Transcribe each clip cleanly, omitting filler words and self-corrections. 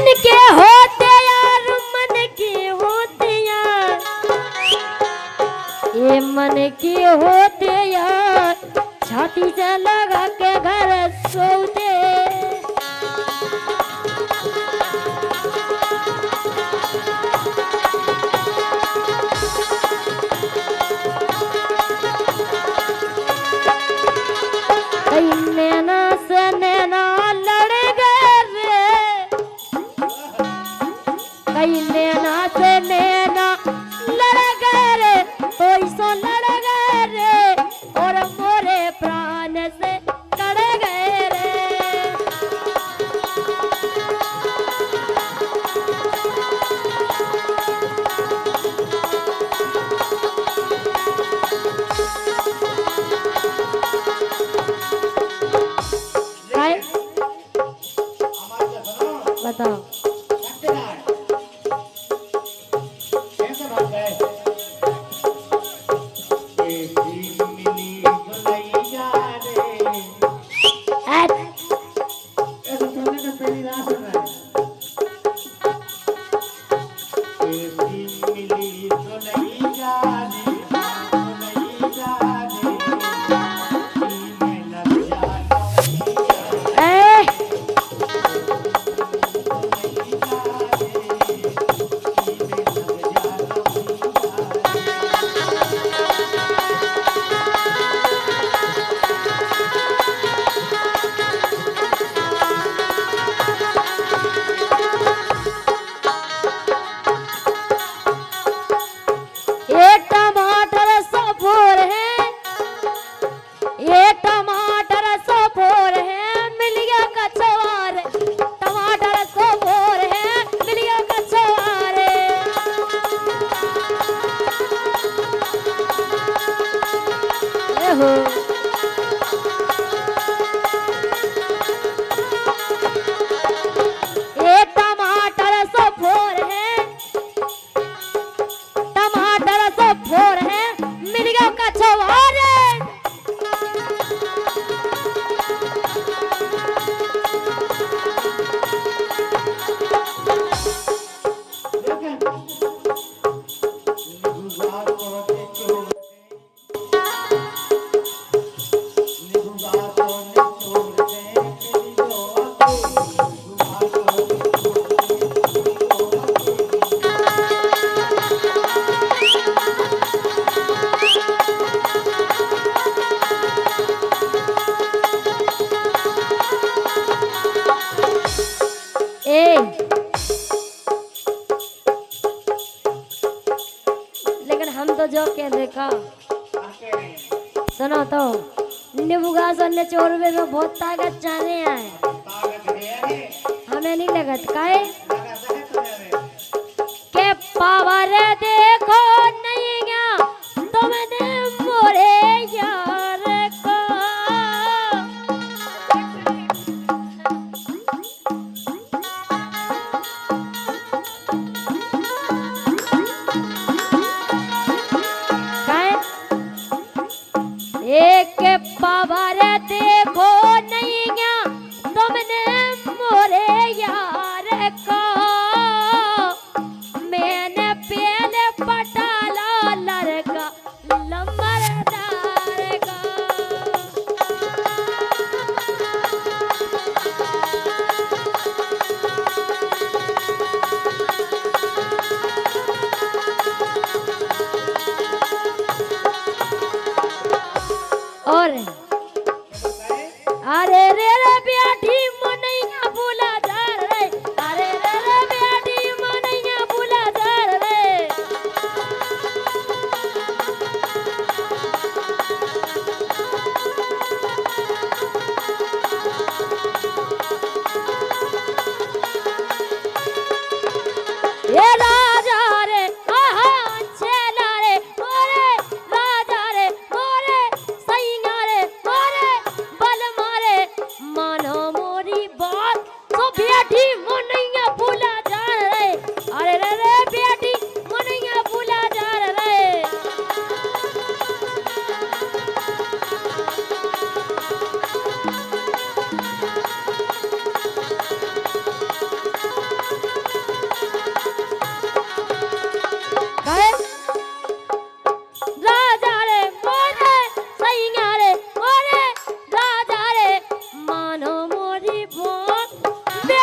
मन के होते यार, मन के होते यार, ये मन के होते यार, छाती से लगा के घर सोते। नैना से नैना लड़ गए रे, कई नैना से नैना लड़ गए रे, कोई सो लड़ गए रे, और मोरे प्राण से कड़ गए रे। बताओ हो। ये टमाटर सो फोर है, टमाटर सो फोर है, मिल गया कछुआरे। लेकिन हम तो जो के देखा सुनो तो नींबू घास और चोरवे में बहुत ताकत जाने आए, हमें नहीं लगत काहे के पावर देखो नहीं गया तुमने मोरे यार को। एक पावर देखो नहीं गया तुमने मोरे यार को, मैंने पहले पटाला लड़का लंबरदार का। और अरे रे रे बेटी मनैया भूला जा रे, अरे रे रे बेटी मनैया भूला जा रे। ये राजा रे आहा चला रे, ओरे राजा रे ओरे सैया रे ओरे बल मारे, मानो मोरी बात तो बेटी मनैया भूला जा रे, अरे रे रे बेटी मनैया भूला जा रे।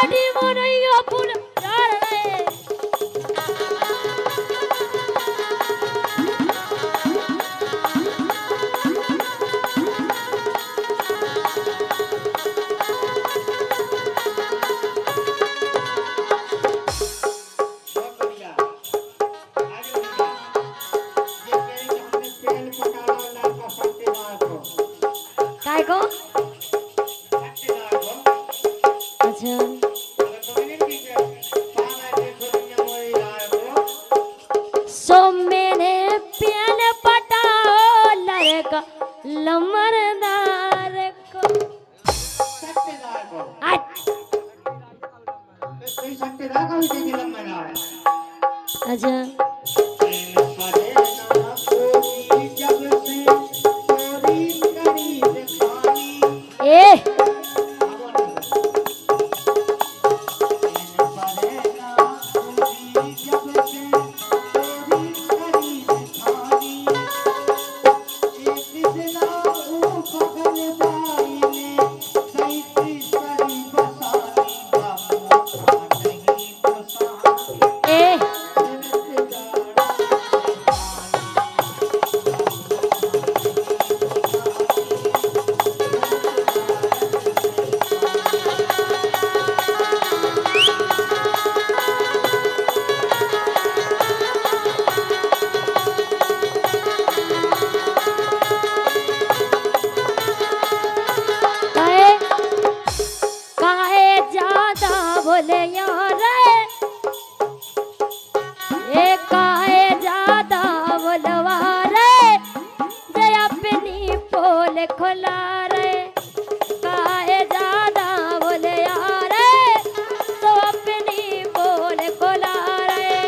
आडी मोनैया फूल झाड़ रे काय को अच्छा सो मैंने पियन पटाओ लड़का लमरदार को अच्छा ए बोले यार ए काहे ज्यादा बोलवा रे जय अपनी पोल खोला रे काहे ज्यादा बोले यार तो अपनी पोल खोला रे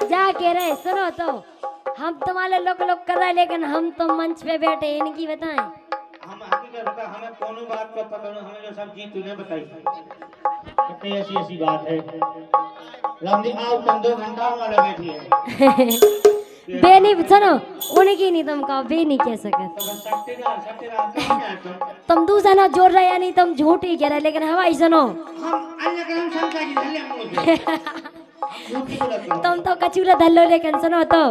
जाके रहे सुनो तो हम तुम्हारे लोग कर रहे लेकिन हम तो मंच पे बैठे इनकी बताएं हम हमें कोनो बात को पकड़ो हमें जो सब जीत तूने बताई कितनी ऐसी बात है लंबी आओ तुम 2 घंटा वाला बैठी है बेनी सुनो उनकी नहीं तुम कहो बेनी कह सकते तुम दूसरा जोड़ रहे या नहीं तुम झूठ ही कह रहे लेकिन हवाई सुनो हम अन्य क्रम संख्या की धल्ले तुम तो कचूरा धल्लो लेकिन सुनो तो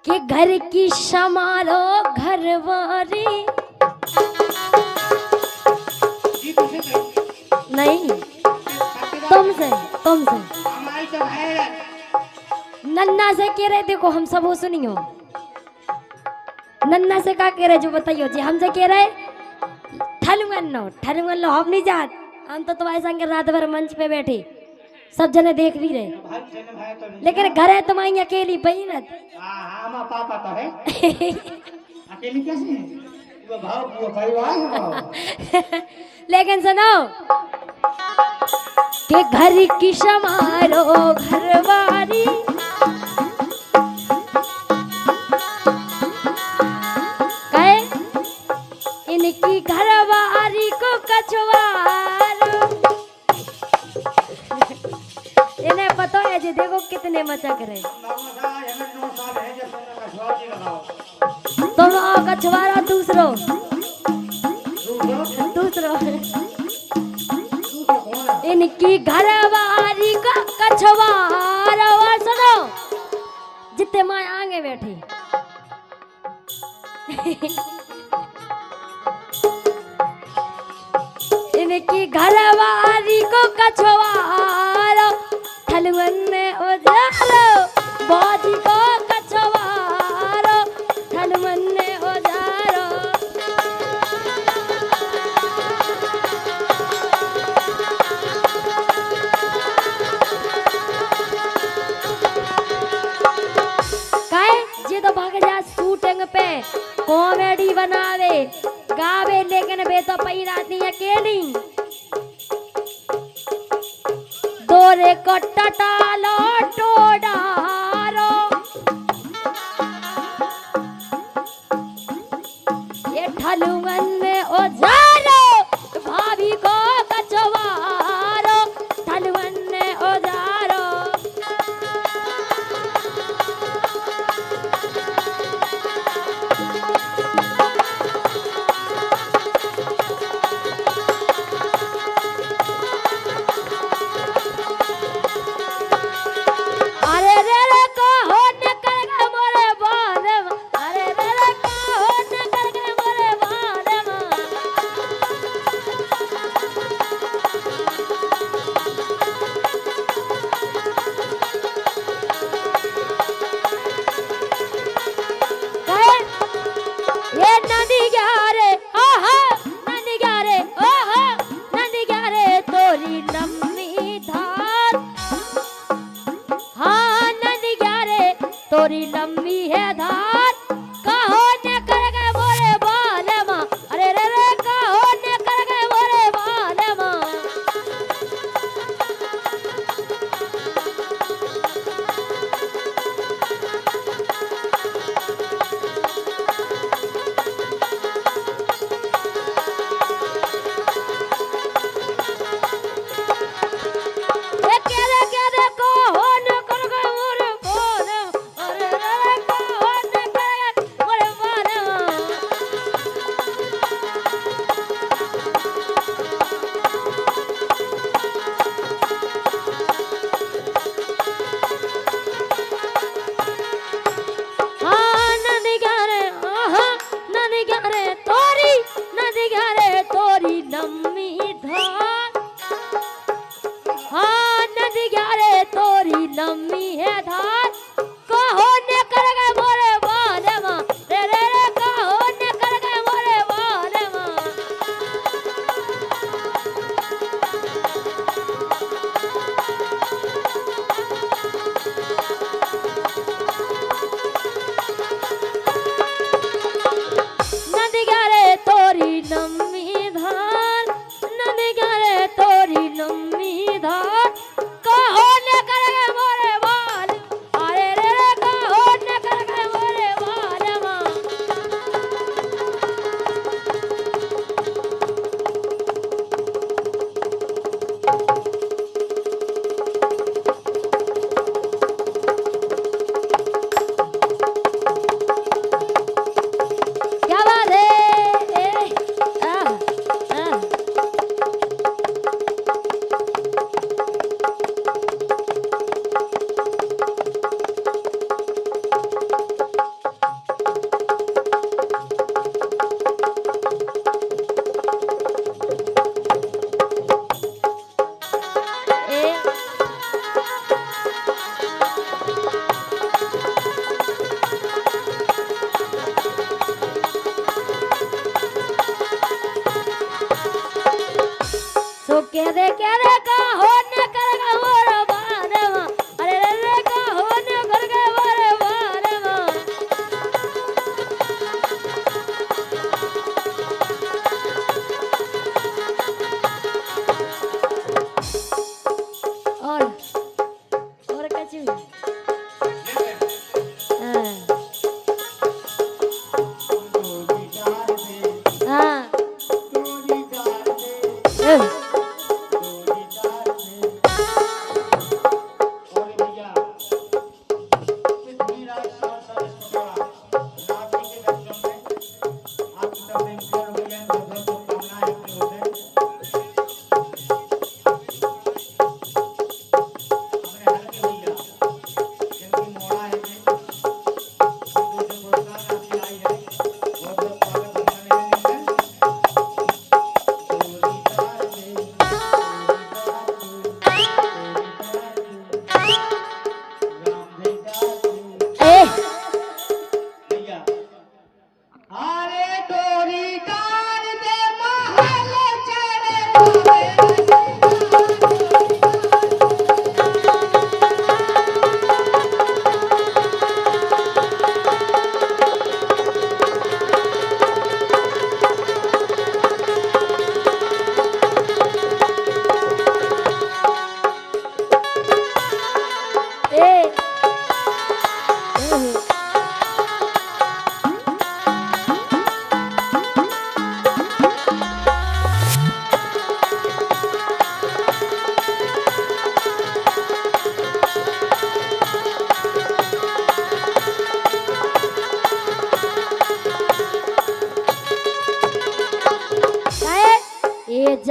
कि घर की संभालो घरवारी नहीं तुमसे हमारी तो है नन्ना से कह रहे देखो हम सब हो सुनियो नन्ना से का कह रहे जो बताइयो जी हमसे कह रहे ठलुंगन लो हम नहीं जात हम तो तुम्हारे संग रात भर मंच पे बैठे सब जने देख भी रहे लेकिन घर है तुम्हारी अकेली बहन हाँ पापा तो है अकेली कैसे वो भाव वो परिवार लेकिन सुनो कि घर की संभालो घरवारी कहे इनकी घरवारी को कछवारो इन्हें पता है जी देखो कितने मचक रहे तुम आओ कछवारा दूसरो इनकी घरवारी का कछवारा और सुनो जितने माँ आगे बैठी इनकी घरवारी को कछवारा थलवन में उजालो बाजी को कछवारा थलवन में उजालो तो भाग जा शूटिंग पे कॉमेडी बनावे गावे, लेकिन वे तो पई राती अकेली दोरे को टटालो टोडारो। ये ठलुवन में ओजारो भाभी को कचवारो, ठलुवन में ओजारो। अरे रे रे कहो निकल गए मोरे बालम, अरे रे रे कहो निकल गए मोरे बालम। कहे ये नदी ग्यारे आहा, नदी ग्यारे ओहो, नदी ग्यारे तोरी लम्बी धार। हाँ नदी ग्यारे तोरी लंबी है धार, कहो ने कर गए मोरे बालमा, अरे रे रे कहो ने कर गए मोरे बालमा। ये केरे कहो ने कर गए मोरे बालमा, अरे रे रे कहो ने कर गए मोरे बालमा। हाँ नदी ग्यारे आहा, नदी ग्यारे तोरी, नदी ग्यारे तोरी लम्बी धार। हाँ नदी ग्यारे तोरी लम्बी है धार, कहो ने कर गए मोरे बालमा, रे रे रे कहो ने कर गए मोरे बालमा। नदी ग्यारे तोरी लम्बी धार, नदी ग्यारे तोरी लम्बी धार, कहो ने कर गए मोरे बाल, अरे रे रे कहो ने कर गए मोरे बालमा। क्या बात है आह, आह। ए सो कह दे कहो ने कर गए मोरे बालमा, अरे रे रे कहो ने कर गए मोरे बालमा। और कैसी हुई? हाँ हाँ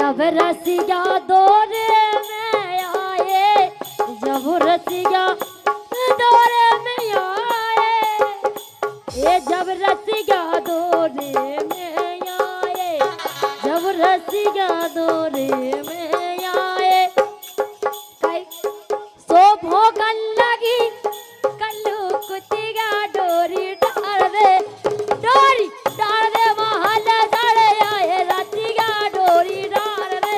जब रसिया दौरे में आए, जब रसिया दौरे में आए, ये जब रसिया दौरे में आए, जब रसिया दौरे में आए, सो भोगन लगी कल्लू कुतिया डोरी डाल दे, डोरी डाल दे महल चढ़े आए रतिया डोरी डाल दे।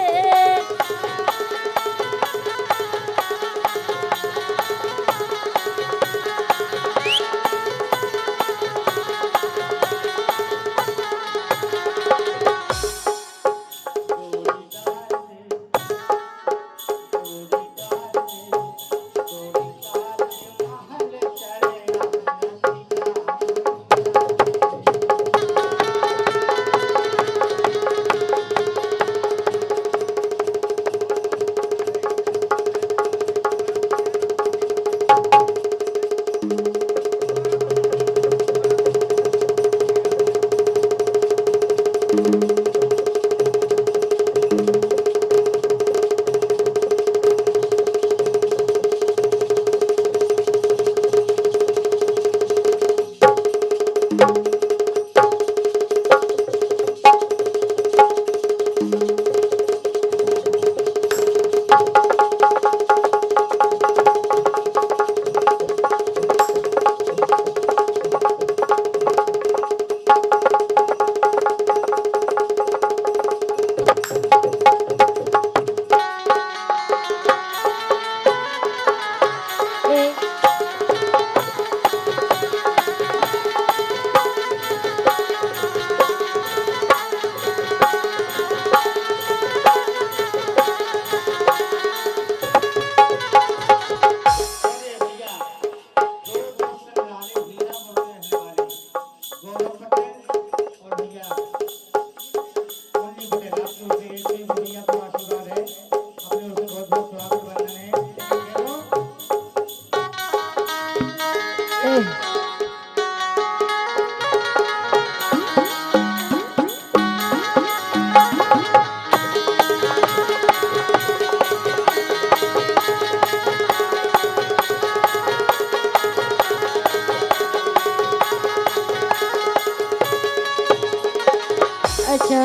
अच्छा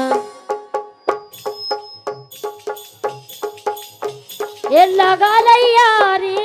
ये लगा यारी